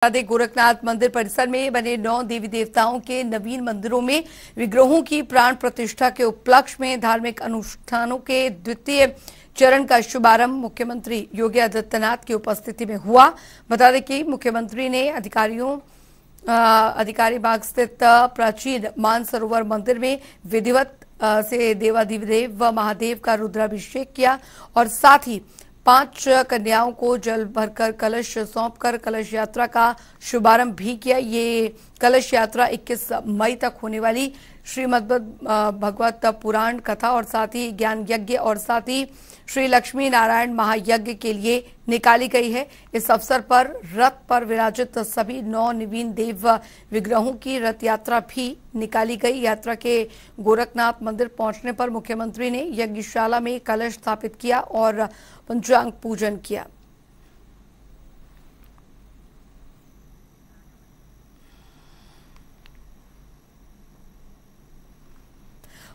गोरखनाथ मंदिर परिसर में बने 9 देवी देवताओं के नवीन मंदिरों में विग्रहों की प्राण प्रतिष्ठा के उपलक्ष्य में धार्मिक अनुष्ठानों के द्वितीय चरण का शुभारंभ मुख्यमंत्री योगी आदित्यनाथ की उपस्थिति में हुआ। बता दें कि मुख्यमंत्री ने अधिकारी बाग स्थित प्राचीन मानसरोवर मंदिर में विधिवत से देवाधिदेव व महादेव का रुद्राभिषेक किया और साथ ही 5 कन्याओं को जल भरकर कलश सौंपकर कलश यात्रा का शुभारंभ भी किया। ये कलश यात्रा 21 मई तक होने वाली श्रीमद् भगवत पुराण कथा और साथ ही ज्ञान यज्ञ और साथ ही श्री लक्ष्मी नारायण महायज्ञ के लिए निकाली गई है। इस अवसर पर रथ पर विराजित सभी 9 नवीन देव विग्रहों की रथ यात्रा भी निकाली गई। यात्रा के गोरखनाथ मंदिर पहुंचने पर मुख्यमंत्री ने यज्ञशाला में कलश स्थापित किया और पंचांग पूजन किया।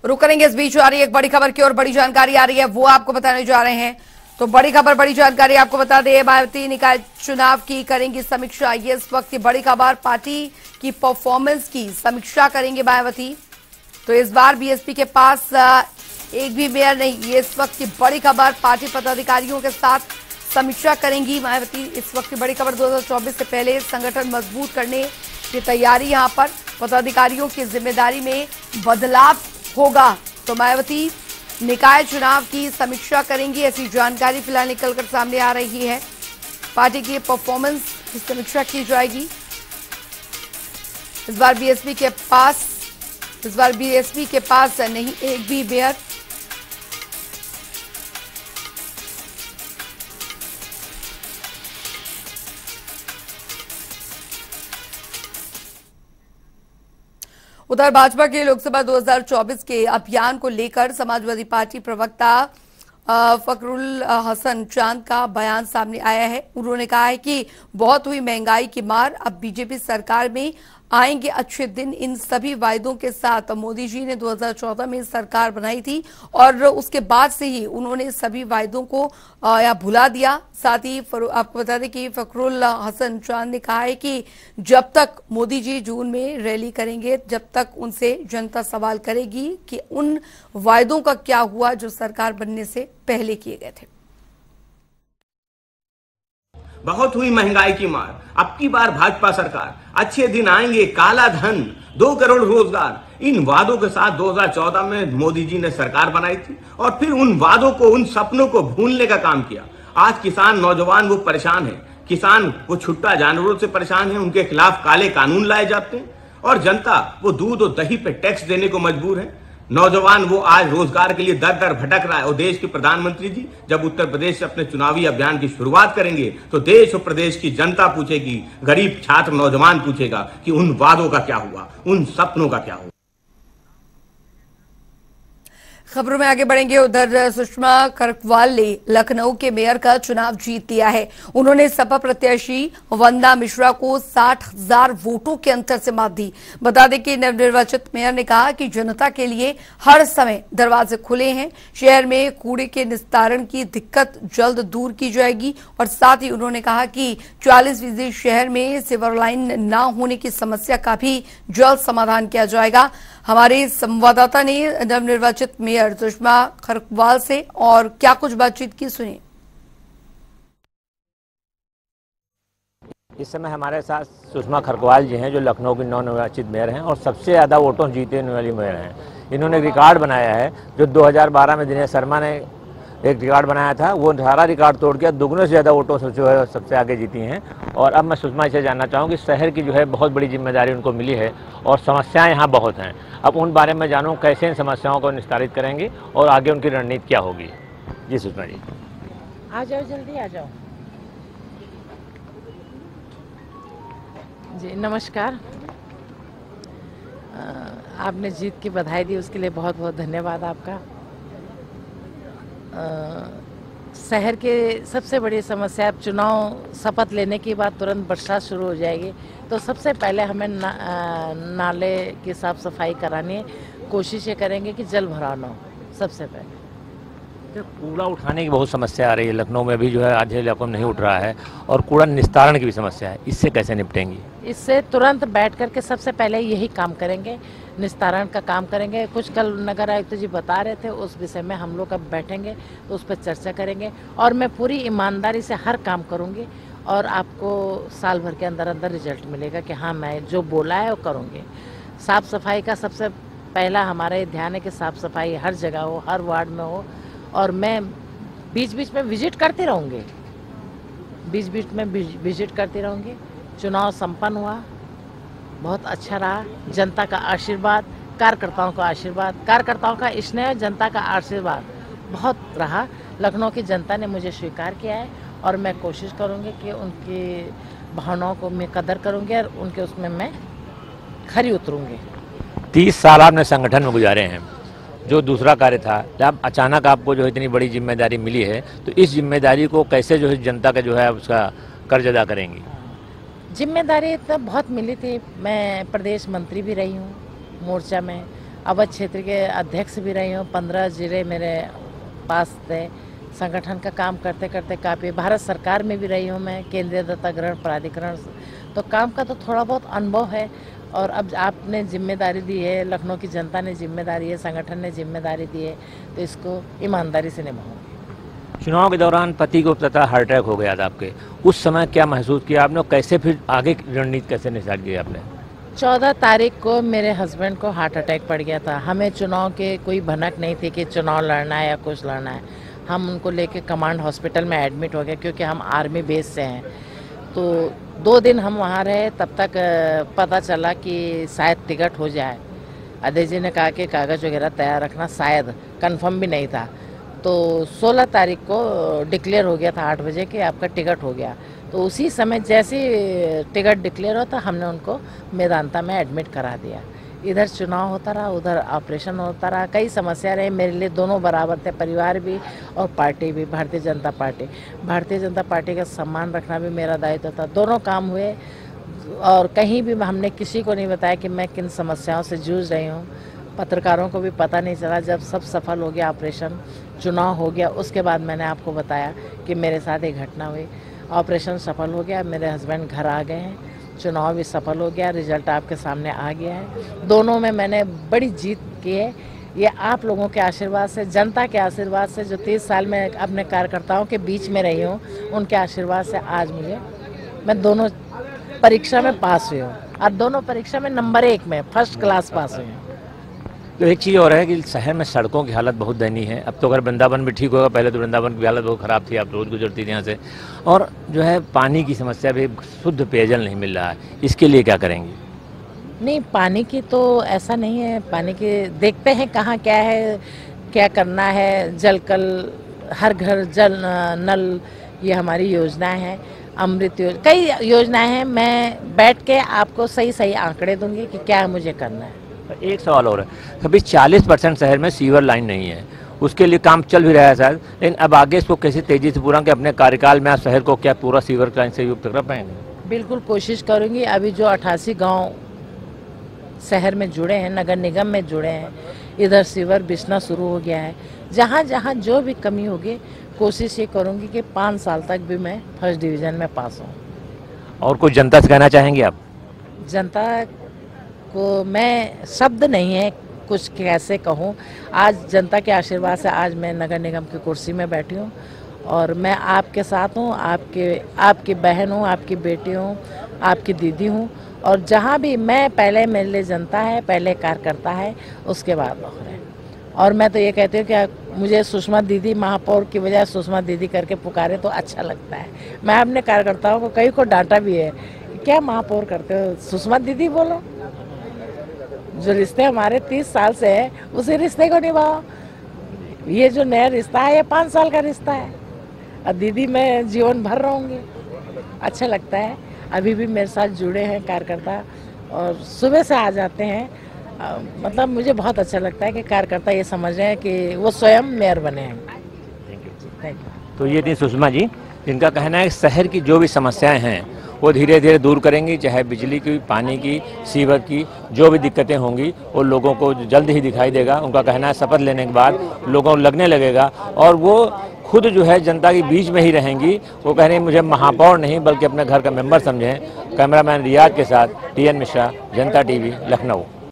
रुक करेंगे, इस बीच आ रही है एक बड़ी खबर की और बड़ी जानकारी आ रही है, वो आपको बताने जा रहे हैं। तो बड़ी खबर बड़ी जानकारी आपको बता दें, मायावती निकाय चुनाव की करेंगी समीक्षा। ये इस वक्त की बड़ी खबर, पार्टी की परफॉर्मेंस की समीक्षा करेंगे मायावती। तो इस बार बीएसपी के पास एक भी मेयर नहीं, ये इस वक्त की बड़ी खबर। पार्टी पदाधिकारियों के साथ समीक्षा करेंगी मायावती। इस वक्त की बड़ी खबर, 2024 से पहले संगठन मजबूत करने की तैयारी। यहां पर पदाधिकारियों की जिम्मेदारी में बदलाव होगा। तो मायावती निकाय चुनाव की समीक्षा करेंगी, ऐसी जानकारी फिलहाल निकलकर सामने आ रही है। पार्टी की परफॉर्मेंस की समीक्षा की जाएगी। इस बार बीएसपी के पास नहीं एक भी मेयर। उधर भाजपा के लोकसभा 2024 के अभियान को लेकर समाजवादी पार्टी प्रवक्ता फखरुल हसन चांद का बयान सामने आया है। उन्होंने कहा है कि बहुत हुई महंगाई की मार, अब बीजेपी सरकार में आएंगे अच्छे दिन। इन सभी वायदों के साथ मोदी जी ने 2014 में सरकार बनाई थी और उसके बाद से ही उन्होंने सभी वायदों को भुला दिया। साथ ही आपको बता दें कि फखरुल हसन चांद ने कहा है कि जब तक मोदी जी जून में रैली करेंगे, जब तक उनसे जनता सवाल करेगी कि उन वायदों का क्या हुआ जो सरकार बनने से पहले किए गए थे। बहुत हुई महंगाई की मार, अब की बार भाजपा सरकार, अच्छे दिन आएंगे, काला धन, 2 करोड़ रोजगार। इन वादों के साथ 2014 में मोदी जी ने सरकार बनाई थी और फिर उन वादों को, उन सपनों को भूलने का काम किया। आज किसान, नौजवान वो परेशान है। किसान वो छुट्टा जानवरों से परेशान है, उनके खिलाफ काले कानून लाए जाते हैं और जनता वो दूध और दही पे टैक्स देने को मजबूर है। नौजवान वो आज रोजगार के लिए दर दर भटक रहा है और देश के प्रधानमंत्री जी जब उत्तर प्रदेश से अपने चुनावी अभियान की शुरुआत करेंगे तो देश और प्रदेश की जनता पूछेगी, गरीब छात्र नौजवान पूछेगा कि उन वादों का क्या हुआ, उन सपनों का क्या हुआ। खबरों में आगे बढ़ेंगे। उधर सुषमा खरकवाल ने लखनऊ के मेयर का चुनाव जीत लिया है। उन्होंने सपा प्रत्याशी वंदना मिश्रा को 60,000 वोटों के अंतर से मात दी। बता दें कि नवनिर्वाचित मेयर ने कहा कि जनता के लिए हर समय दरवाजे खुले हैं। शहर में कूड़े के निस्तारण की दिक्कत जल्द दूर की जाएगी और साथ ही उन्होंने कहा कि 40% शहर में सीवर लाइन न होने की समस्या का भी जल्द समाधान किया जाएगा। हमारे संवाददाता ने नवनिर्वाचित मेयर सुषमा खरकवाल से और क्या कुछ बातचीत की, सुनिए। इस समय हमारे साथ सुषमा खरकवाल जी हैं जो लखनऊ की नवनिर्वाचित मेयर हैं और सबसे ज़्यादा वोटों जीतने वाली मेयर हैं। इन्होंने रिकॉर्ड बनाया है जो 2012 में दिनेश शर्मा ने एक रिकॉर्ड बनाया था, वो सारा रिकॉर्ड तोड़ के दुगने से ज़्यादा वोटों से जो है सबसे आगे जीती हैं। और अब मैं सुषमा से जानना चाहूँ कि शहर की जो है बहुत बड़ी जिम्मेदारी उनको मिली है और समस्याएं यहाँ बहुत हैं। अब उन बारे में जानूँ कैसे इन समस्याओं को निस्तारित करेंगे और आगे उनकी रणनीति क्या होगी। जी सुषमा जी, आ जाओ, जल्दी आ जाओ। जी नमस्कार। आपने जीत की बधाई दी, उसके लिए बहुत बहुत धन्यवाद आपका। शहर के सबसे बड़ी समस्या, अब चुनाव शपथ लेने के बाद तुरंत बरसात शुरू हो जाएगी तो सबसे पहले हमें नाले की साफ सफाई करानी है। कोशिश ये करेंगे कि जल भराव न हो सबसे पहले। कूड़ा उठाने की बहुत समस्या आ रही है लखनऊ में भी, जो है आधे इलाकों में नहीं उठ रहा है, और कूड़ा निस्तारण की भी समस्या है, इससे कैसे निपटेंगी? इससे तुरंत बैठ करके सबसे पहले यही काम करेंगे, निस्तारण का काम करेंगे। कुछ कल नगर आयुक्त जी बता रहे थे, उस विषय में हम लोग अब बैठेंगे तो उस पर चर्चा करेंगे, और मैं पूरी ईमानदारी से हर काम करूँगी, और आपको साल भर के अंदर अंदर रिजल्ट मिलेगा कि हाँ मैं जो बोला है वो करूँगी। साफ़ सफाई का सबसे पहला हमारा ये ध्यान है कि साफ़ सफाई हर जगह हो, हर वार्ड में हो, और मैं बीच बीच में विजिट करती रहूँगी, बीच बीच में विजिट करती रहूँगी। चुनाव संपन्न हुआ, बहुत अच्छा रहा, जनता का आशीर्वाद, कार्यकर्ताओं का आशीर्वाद, कार्यकर्ताओं का स्नेह, जनता का आशीर्वाद बहुत रहा। लखनऊ की जनता ने मुझे स्वीकार किया है, और मैं कोशिश करूँगी कि उनकी भावनाओं को मैं कदर करूँगी, और उनके उसमें मैं खरी उतरूँगी। 30 साल आपने संगठन में गुजारे हैं, जो दूसरा कार्य था, जब अचानक आपको जो इतनी बड़ी जिम्मेदारी मिली है, तो इस जिम्मेदारी को कैसे जो है जनता का जो है उसका कर्ज अदा करेंगी? जिम्मेदारी तो बहुत मिली थी। मैं प्रदेश मंत्री भी रही हूँ मोर्चा में, अवध क्षेत्र के अध्यक्ष भी रही हूँ, 15 जिले मेरे पास थे। संगठन का काम करते करते काफ़ी भारत सरकार में भी रही हूँ मैं, केंद्रीय दत्ता ग्रहण प्राधिकरण, तो काम का तो थोड़ा बहुत अनुभव है। और अब आपने जिम्मेदारी दी है, लखनऊ की जनता ने जिम्मेदारी है, संगठन ने जिम्मेदारी दी है, तो इसको ईमानदारी से निभाऊंगी। चुनाव के दौरान पति को पता हार्ट अटैक हो गया था आपके, उस समय क्या महसूस किया आपने, कैसे फिर आगे की रणनीति कैसे निसार की आपने? 14 तारीख को मेरे हस्बैंड को हार्ट अटैक पड़ गया था। हमें चुनाव के कोई भनक नहीं थी कि चुनाव लड़ना है या कुछ लड़ना है। हम उनको लेके कमांड हॉस्पिटल में एडमिट हो गए, क्योंकि हम आर्मी बेस से हैं। तो 2 दिन हम वहाँ रहे, तब तक पता चला कि शायद टिकट हो जाए। अध्यक्ष जी ने कहा कि कागज़ वगैरह तैयार रखना, शायद कंफर्म भी नहीं था। तो 16 तारीख को डिक्लेयर हो गया था 8 बजे कि आपका टिकट हो गया। तो उसी समय जैसे टिकट डिक्लेयर होता, हमने उनको मेदांता में एडमिट करा दिया। इधर चुनाव होता रहा, उधर ऑपरेशन होता रहा, कई समस्या रही। मेरे लिए दोनों बराबर थे, परिवार भी और पार्टी भी, भारतीय जनता पार्टी। भारतीय जनता पार्टी का सम्मान रखना भी मेरा दायित्व था। दोनों काम हुए, और कहीं भी हमने किसी को नहीं बताया कि मैं किन समस्याओं से जूझ रही हूँ। पत्रकारों को भी पता नहीं चला। जब सब सफल हो गया, ऑपरेशन, चुनाव हो गया, उसके बाद मैंने आपको बताया कि मेरे साथ एक घटना हुई। ऑपरेशन सफल हो गया, मेरे हस्बैंड घर आ गए हैं, चुनाव भी सफल हो गया, रिजल्ट आपके सामने आ गया है। दोनों में मैंने बड़ी जीत की है। ये आप लोगों के आशीर्वाद से, जनता के आशीर्वाद से, जो 30 साल में अपने कार्यकर्ताओं के बीच में रही हूँ, उनके आशीर्वाद से आज मैं दोनों परीक्षा में पास हुई हूँ, और दोनों परीक्षा में नंबर 1 में फर्स्ट क्लास पास हुई हूँ। तो एक चीज़ और है कि शहर में सड़कों की हालत बहुत दयनीय है। अब तो अगर वृंदावन भी ठीक होगा, पहले तो वृंदावन की हालत बहुत ख़राब थी, आप रोज़ गुजरती थी यहाँ से। और जो है पानी की समस्या भी, शुद्ध पेयजल नहीं मिल रहा है, इसके लिए क्या करेंगी? नहीं, पानी की तो ऐसा नहीं है। पानी की देखते हैं कहाँ क्या है, क्या करना है। जल कल, हर घर जल नल, ये हमारी योजनाएं हैं। अमृत योजना, कई योजनाएं हैं। मैं बैठ के आपको सही सही आंकड़े दूंगी कि क्या मुझे करना है। एक सवाल और है, अभी 40% शहर में सीवर लाइन नहीं है, उसके लिए काम चल भी रहा है शायद, लेकिन अब आगे इसको कैसे तेजी से पूरा कि अपने कार्यकाल में आप शहर को क्या पूरा सीवर लाइन से युक्त कर पाएंगे? बिल्कुल कोशिश करूंगी। अभी जो 88 गांव शहर में जुड़े हैं, नगर निगम में जुड़े हैं, इधर सीवर बिछना शुरू हो गया है। जहाँ जहाँ जो भी कमी होगी, कोशिश ये करूँगी कि 5 साल तक भी मैं फर्स्ट डिवीज़न में पास हूँ। और कुछ जनता से कहना चाहेंगे आप? जनता को मैं शब्द नहीं है कुछ कैसे कहूँ। आज जनता के आशीर्वाद से आज मैं नगर निगम की कुर्सी में बैठी हूँ, और मैं आपके साथ हूँ, आपकी बहन हूँ, आपकी बेटी हूँ, आपकी दीदी हूँ। और जहाँ भी मैं, पहले मेरे लिए जनता है, पहले कार्यकर्ता है, उसके बाद और है। और मैं तो ये कहती हूँ कि मुझे सुषमा दीदी, महापौर की बजाय सुषमा दीदी करके पुकारे तो अच्छा लगता है। मैं अपने कार्यकर्ताओं को कई को डांटा भी है, क्या महापौर करते हो, सुषमा दीदी बोलो। जो रिश्ते हमारे 30 साल से है, उसी रिश्ते को निभाओ। ये जो नया रिश्ता है, ये 5 साल का रिश्ता है, और दीदी मैं जीवन भर रहूँगी। अच्छा लगता है। अभी भी मेरे साथ जुड़े हैं कार्यकर्ता, और सुबह से आ जाते हैं। मतलब मुझे बहुत अच्छा लगता है कि कार्यकर्ता ये समझ रहे हैं कि वो स्वयं मेयर बने हैं। Thank you. तो ये थी सुषमा जी, जिनका कहना है कि शहर की जो भी समस्याएं हैं वो धीरे धीरे दूर करेंगी, चाहे बिजली की, पानी की, सीवर की जो भी दिक्कतें होंगी वो लोगों को जल्द ही दिखाई देगा। उनका कहना है शपथ लेने के बाद लोगों को लगने लगेगा और वो खुद जो है जनता के बीच में ही रहेंगी। वो कह रही हैं मुझे महापौर नहीं बल्कि अपने घर का मेंबर समझें। कैमरामैन रियाज के साथ TN मिश्रा, जनता TV, लखनऊ।